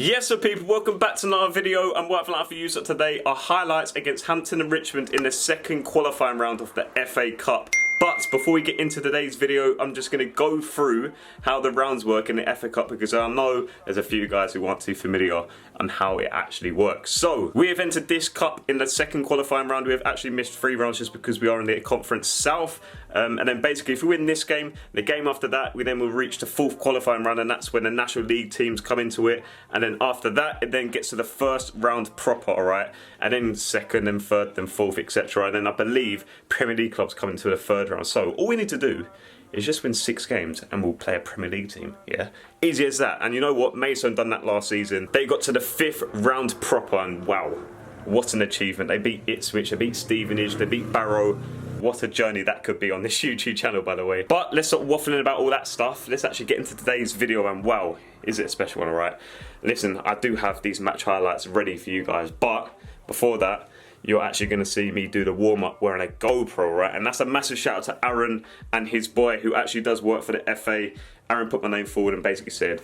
Yes, so people, welcome back to another video. And what I've like for you today are highlights against Hampton and Richmond in the second qualifying round of the FA Cup. But before we get into today's video, I'm just going to go through how the rounds work in the FA Cup, because I know there's a few guys who aren't too familiar on how it actually works. So we have entered this cup in the second qualifying round. We have actually missed 3 rounds just because we are in the Conference South. And then basically if we win this game, the game after that, we then will reach the 4th qualifying round, and that's when the National League teams come into it. And then after that, it then gets to the first round proper, alright? And then second, then third, then fourth, etc. And then I believe Premier League clubs come into the 3rd round. So all we need to do is just win 6 games and we'll play a Premier League team, yeah? Easy as that. And you know what? Mason done that last season. They got to the 5th round proper, and wow, what an achievement. They beat Ipswich, they beat Stevenage, they beat Barrow. What a journey that could be on this YouTube channel, by the way. But let's stop waffling about all that stuff. Let's actually get into today's video, and wow, is it a special one, alright? Listen, I do have these match highlights ready for you guys, but before that, you're actually going to see me do the warm-up wearing a GoPro, right? And that's a massive shout out to Aaron and his boy, who actually does work for the FA. Aaron put my name forward and basically said,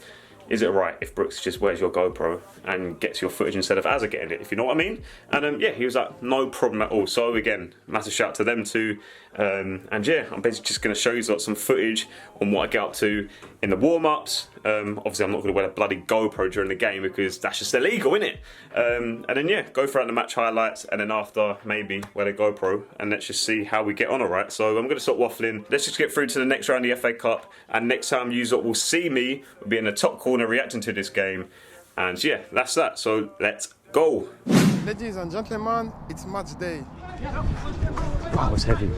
is it right if Brookes just wears your GoPro and gets your footage instead of Azza getting it, if you know what I mean? And yeah, he was like, no problem at all. So again, massive shout out to them too. And yeah, I'm basically just going to show you some footage on what I get up to in the warm-ups. Obviously I'm not going to wear a bloody GoPro during the game because that's just illegal, isn't it? And then yeah, go throughout the match highlights, and then after maybe wear the GoPro, and let's just see how we get on, alright? So I'm going to stop waffling. Let's just get through to the next round of the FA Cup, and next time you will see me, will be in the top corner reacting to this game. And yeah, that's that. So let's go. Ladies and gentlemen, it's match day. Oh, it's heavy.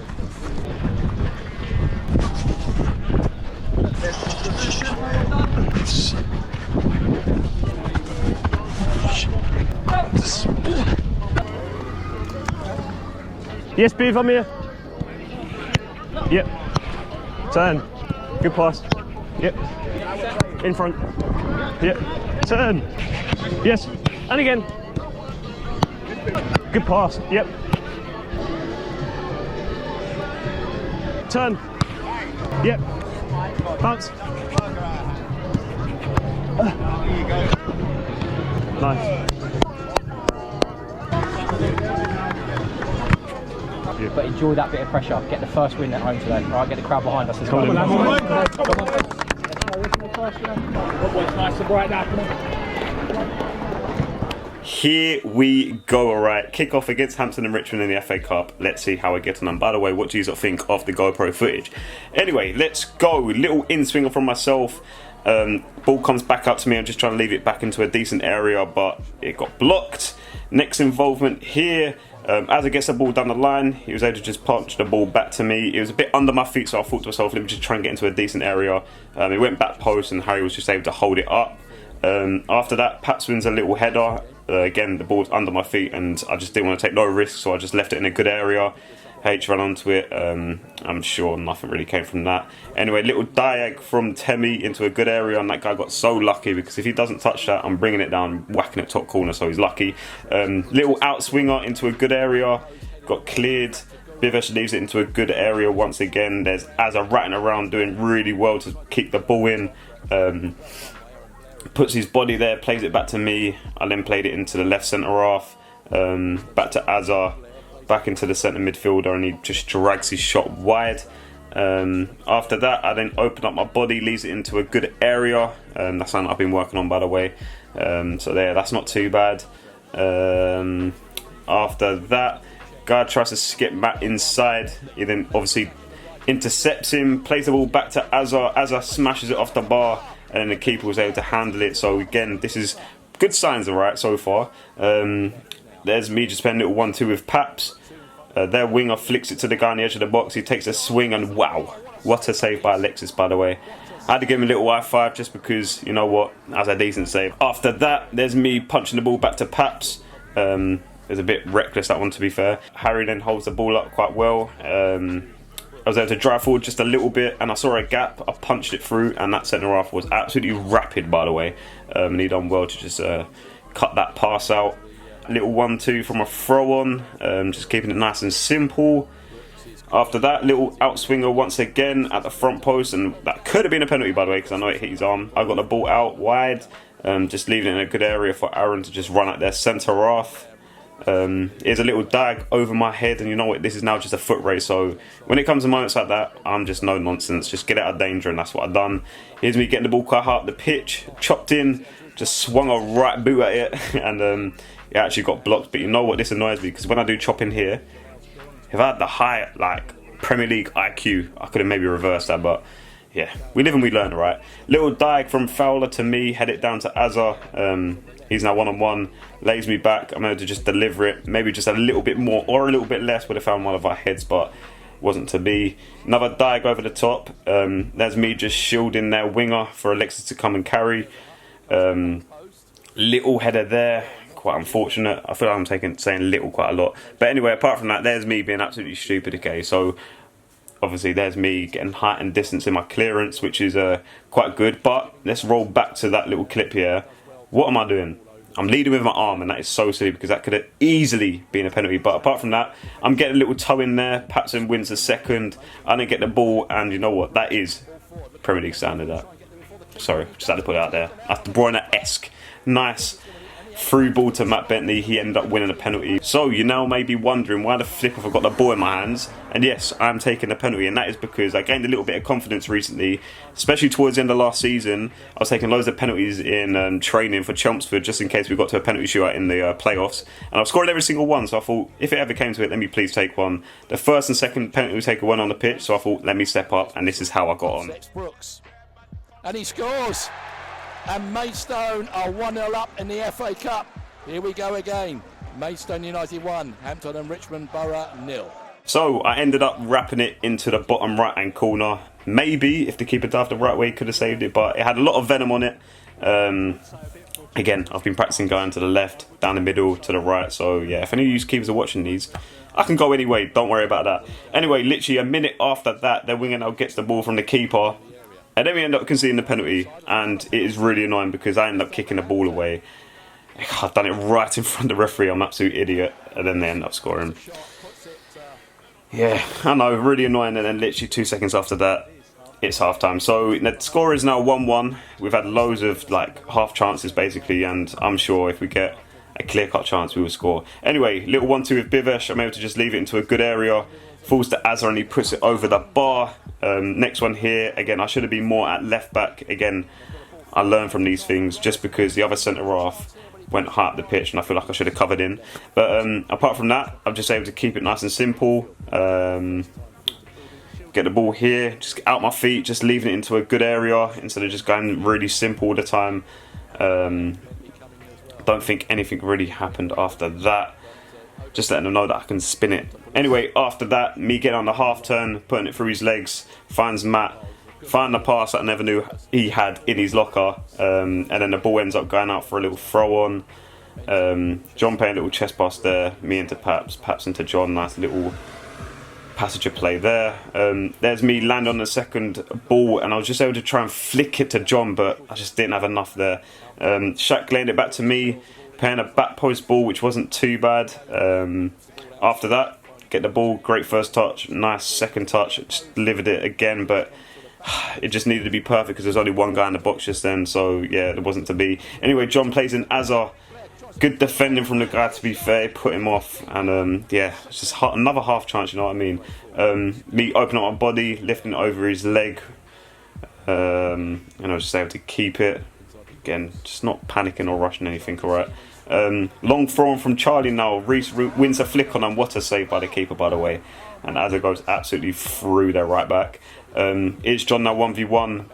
Yes, Beav, I'm here. Yep. Turn. Good pass. Yep. In front. Yep. Turn. Yes. And again. Good pass. Yep. Turn. Yep. Bounce. Nice. But enjoy that bit of pressure. Get the first win at home today. All right, get the crowd behind us as well. Nice to brighten up. Here we go, alright. Kick off against Hampton and Richmond in the FA Cup. Let's see how we get on. And by the way, what do you think of the GoPro footage? Anyway, let's go. Little in-swinger from myself. Ball comes back up to me. I'm just trying to leave it back into a decent area, but it got blocked. Next involvement here. As I gets the ball down the line, he was able to just punch the ball back to me. It was a bit under my feet, so I thought to myself, let me just try and get into a decent area. It went back post, and Harry was just able to hold it up. After that, Paps wins a little header. Again, the ball's under my feet, and I just didn't want to take no risks, so I just left it in a good area. H ran onto it. I'm sure nothing really came from that. Anyway, little diag from Temi into a good area, and that guy got so lucky, because if he doesn't touch that, I'm bringing it down, whacking it top corner, so he's lucky. Little outswinger into a good area, got cleared. Bivesh leaves it into a good area once again. There's Azza ratting around, doing really well to keep the ball in. Puts his body there, plays it back to me. I then played it into the left centre half, back to Azza, back into the centre midfielder, and he just drags his shot wide. After that, I then open up my body, leaves it into a good area. That's something I've been working on, by the way. So there, that's not too bad. After that, guy tries to skip Matt inside. He then obviously intercepts him, plays the ball back to Azza. Azza smashes it off the bar, and then the keeper was able to handle it. So again, this is good signs, alright, so far. There's me just playing a little 1-2 with Paps. Their winger flicks it to the guy on the edge of the box. He takes a swing, and wow, what a save by Alexis, by the way. I had to give him a little high-5 just because, you know what, that was a decent save. After that, there's me punching the ball back to Paps. It was a bit reckless, that one, to be fair. Harry then holds the ball up quite well. I was able to drive forward just a little bit, and I saw a gap. I punched it through, and that centre half was absolutely rapid, by the way. And he done well to just cut that pass out. Little 1-2 from a throw on, just keeping it nice and simple. After that, little outswinger once again at the front post, and that could have been a penalty, by the way, because I know it hit his arm. I got the ball out wide, just leaving it in a good area for Aaron to just run at their centre half. Here's a little diag over my head, and you know what, this is now just a foot race, so when it comes to moments like that, I'm just no nonsense, just get out of danger, and that's what I've done. Here's me getting the ball quite high up the pitch, chopped in, just swung a right boot at it, and it actually got blocked. But you know what, this annoys me, because when I do chop in here, if I had the high, like, Premier League IQ, I could have maybe reversed that, but yeah, we live and we learn, right? Little diag from Fowler to me, head it down to Azar. He's now one-on-one, lays me back. I'm able to just deliver it, maybe just a little bit more or a little bit less would have found one of our heads, but wasn't to be. Another diag over the top. There's me just shielding their winger for Alexis to come and carry. Little header there, quite unfortunate. I feel like I'm saying little quite a lot. But anyway, apart from that, there's me being absolutely stupid, okay? So obviously there's me getting height and distance in my clearance, which is quite good. But let's roll back to that little clip here. What am I doing? I'm leading with my arm, and that is so silly because that could have easily been a penalty. But apart from that, I'm getting a little toe in there. Patson wins the second. I didn't get the ball, and you know what? That is Premier League standard. That. Sorry, just had to put it out there. That's De Bruyne-esque. Nice. Through ball to Matt Bentley, he ended up winning a penalty. So you now may be wondering why the flip have I got the ball in my hands, and yes, I'm taking the penalty, and that is because I gained a little bit of confidence recently, especially towards the end of last season. I was taking loads of penalties in training for Chelmsford just in case we got to a penalty shootout in the playoffs, and I was scoring every single one, so I thought if it ever came to it, let me please take one. The first and second penalty taker went on the pitch, so I thought let me step up, and this is how I got on. Brookes, and he scores. And Maidstone are 1-0 up in the FA Cup. Here we go again. Maidstone United 1, Hampton and Richmond Borough 0. So I ended up wrapping it into the bottom right hand corner. Maybe if the keeper dived the right way, could have saved it, but it had a lot of venom on it. Again, I've been practicing going to the left, down the middle, to the right. So yeah, if any of you keepers are watching these, I can go anyway. Don't worry about that. Anyway, literally a minute after that, their winger now gets the ball from the keeper. And then we end up conceding the penalty, and it is really annoying because I end up kicking the ball away. I've done it right in front of the referee, I'm an absolute idiot, and then they end up scoring. Yeah, I know, really annoying, and then literally 2 seconds after that, it's half time. So the score is now 1-1. We've had loads of like half chances basically, and I'm sure if we get a clear-cut chance we will score. Anyway, little 1-2 with Bivesh. I'm able to just leave it into a good area. Falls to Azar and he puts it over the bar. Next one here, again, I should have been more at left back. Again, I learn from these things just because the other centre half went high up the pitch and I feel like I should have covered in. But apart from that, I'm just able to keep it nice and simple. Get the ball here, just out my feet, just leaving it into a good area instead of just going really simple all the time. Don't think anything really happened after that. Just letting them know that I can spin it. Anyway, after that, me getting on the half turn, putting it through his legs, finds Matt, find the pass that I never knew he had in his locker, and then the ball ends up going out for a little throw on. John playing a little chest pass there, me into Paps, Paps into John, nice little passage of play there. There's me land on the second ball, and I was just able to try and flick it to John, but I just didn't have enough there. Shaq laid it back to me, playing a back post ball, which wasn't too bad. After that, get the ball, great first touch, nice second touch, just delivered it again, but it just needed to be perfect because there's only one guy in the box just then, so yeah, it wasn't to be. Anyway, John plays in Azar. Good defending from the guy, to be fair, put him off, and yeah, it's just another half chance, you know what I mean. Me opening up my body, lifting it over his leg, and I was just able to keep it. Again, just not panicking or rushing anything, alright. Long throw on from Charlie now. Reese wins a flick on, and what a save by the keeper, by the way. And Azar goes absolutely through their right back. It's John now 1v1,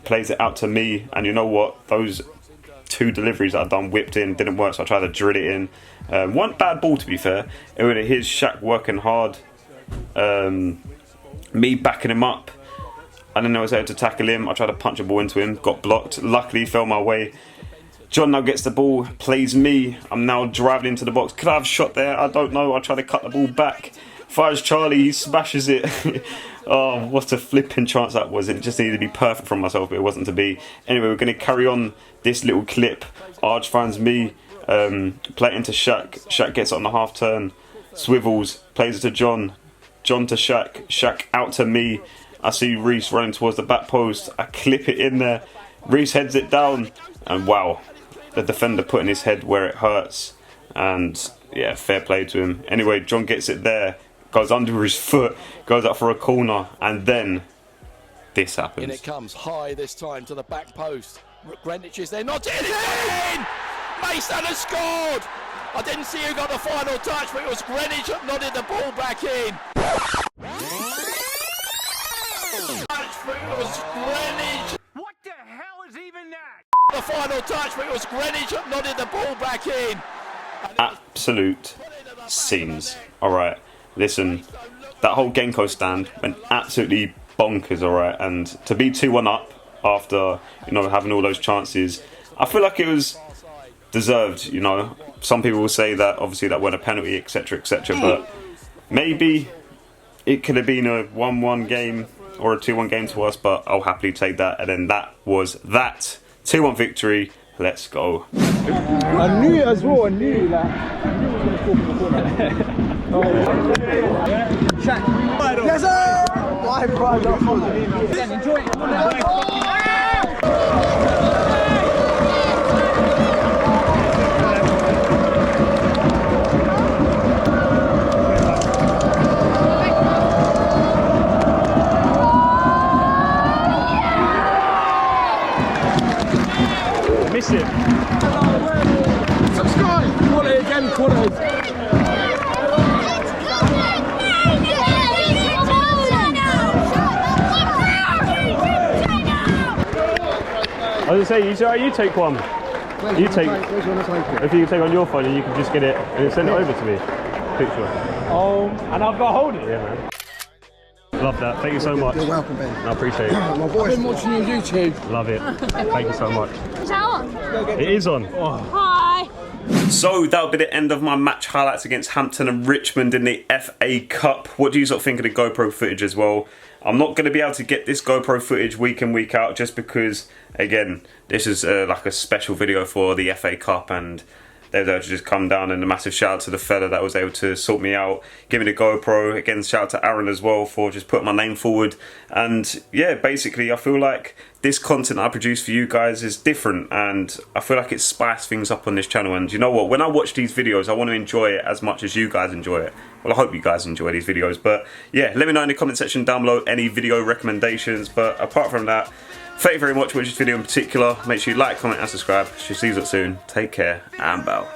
plays it out to me, and you know what? Those two deliveries that I've done whipped in, didn't work, so I tried to drill it in. One bad ball, to be fair. Here's Shaq working hard. Me backing him up. I didn't know I was able to tackle him. I tried to punch a ball into him, got blocked. Luckily, fell my way. John now gets the ball, plays me. I'm now driving into the box. Could I have shot there? I don't know. I try to cut the ball back. Fires Charlie, he smashes it. Oh, what a flipping chance that was. It just needed to be perfect from myself, but it wasn't to be. Anyway, we're going to carry on this little clip. Arj finds me, play it into Shaq. Shaq gets it on the half turn, swivels, plays it to John. John to Shaq, Shaq out to me. I see Reece running towards the back post. I clip it in there. Reece heads it down, and wow, the defender putting his head where it hurts. And yeah, fair play to him. Anyway, John gets it there, goes under his foot, goes up for a corner, and then this happens. In it comes, high this time to the back post. Greenwich is there, not in, it's in! Mason has scored! I didn't see who got the final touch, but it was Greenwich that nodded the ball back in. It was Greenwich. What the hell is even that? The final touch, but it was Greenwich that nodded the ball back in. Absolute scenes. Alright, listen, that whole Genko stand went absolutely bonkers, alright, and to be 2-1 up after, you know, having all those chances, I feel like it was deserved, you know. Some people will say that obviously that wasn't a penalty, etc, etc, but maybe it could have been a 1-1 game or a 2-1 game to us, but I'll happily take that. And then that was that 2-1 victory. Let's go. I knew it as well. I knew that. Yes, sir! Why, enjoy it. Miss it. Subscribe! Call it again, call it again. I was gonna say, you take one. You take. If you can take on your phone and you can just get it and send it over to me. Picture. And I've got to hold it. Yeah, man. Love that. Thank you so much. You're welcome, Ben. I appreciate it. My boy, I've been watching you on YouTube. Love it. Thank you so much. Is that on? It is on. Oh. Hi. So that'll be the end of my match highlights against Hampton and Richmond in the FA Cup. What do you sort of think of the GoPro footage as well? I'm not going to be able to get this GoPro footage week in, week out, just because, again, this is like a special video for the FA Cup, and they were able to just come down, and a massive shout out to the fella that was able to sort me out, give me the GoPro. Again, shout out to Aaron as well for just putting my name forward. And yeah, basically I feel like this content I produce for you guys is different, and I feel like it spiced things up on this channel. And you know what, when I watch these videos, I want to enjoy it as much as you guys enjoy it. Well, I hope you guys enjoy these videos. But yeah, let me know in the comment section down below any video recommendations. But apart from that, thank you very much for watching this video in particular. Make sure you like, comment and subscribe. See you soon. Take care and bow.